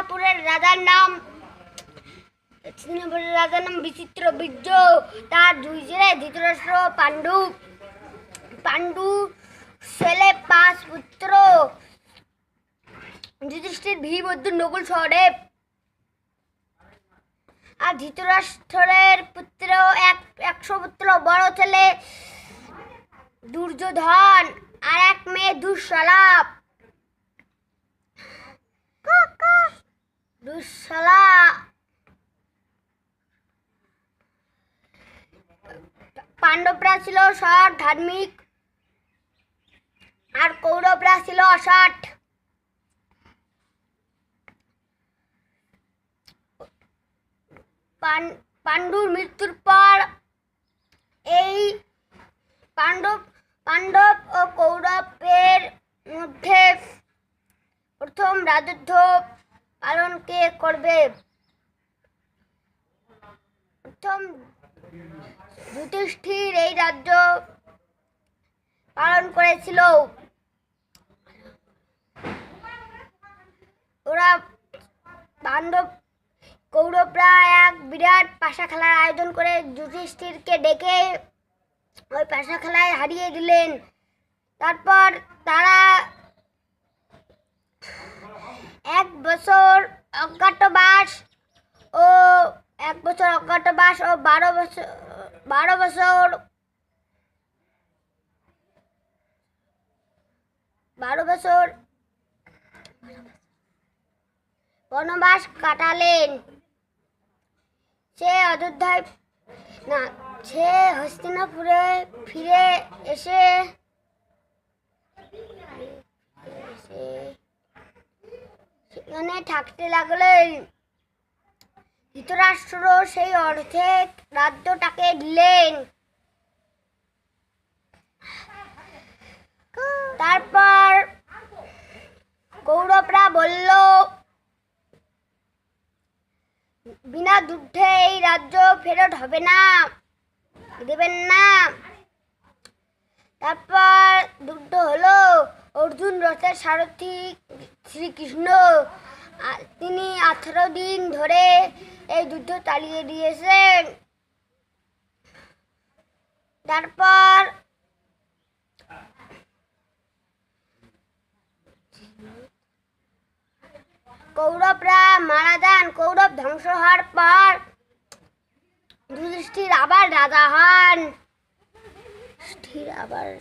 হস্তিনাপুরের রাজার নাম বিচিত্র বীর্য। তার দুই ছেলে ধৃতরাষ্ট্র পাণ্ডু। পাণ্ডু ছেলে 5 পুত্র। যুধিষ্ঠির ভীমবদ্ধ নকুল সহদেব। আর ধৃতরাষ্ট্রের পুত্র 100 পুত্র। বড় ছেলে দুর্যোধন আর এক মেয়ে দুঃশলা। পাণ্ডবরা ছিল সৎ ধার্মিক আর কৌরবরা ছিল অসৎ। পাণ্ডুর মৃত্যুর পর এই পাণ্ডব ও কৌরবের মধ্যে প্রথম রাজত্ব পালন কে করবে? প্রথম যুধিষ্ঠির এই রাজ্য পালন করেছিল। ওরা কৌরবরা এক বিরাট পাশা খেলার আয়োজন করে যুধিষ্ঠিরকে ডেকে ওই পাশা খেলায় হারিয়ে দিলেন। তারপর তারা 1 বছর অজ্ঞাতবাস ও 12 বছর বনবাস কাটালেন। সে হস্তিনাপুরে ফিরে এসে সেখানে থাকতে লাগলেন। ধৃতরাষ্ট্র সেই অর্ধেক রাজ্যটাকে দিলেন। তারপর কৌরবরা বলল, বিনা যুদ্ধে এই রাজ্য ফেরত হবে না, দেবেন না। তারপর যুদ্ধ হলো। অর্জুন রথের সারথি শ্রীকৃষ্ণ, তিনি 18 দিন ধরে এই যুদ্ধ চালিয়ে দিয়েছেন। তারপর কৌরবরা মারা যান। কৌরব ধ্বংস হওয়ার পর যুধিষ্ঠির আবার রাজা হন।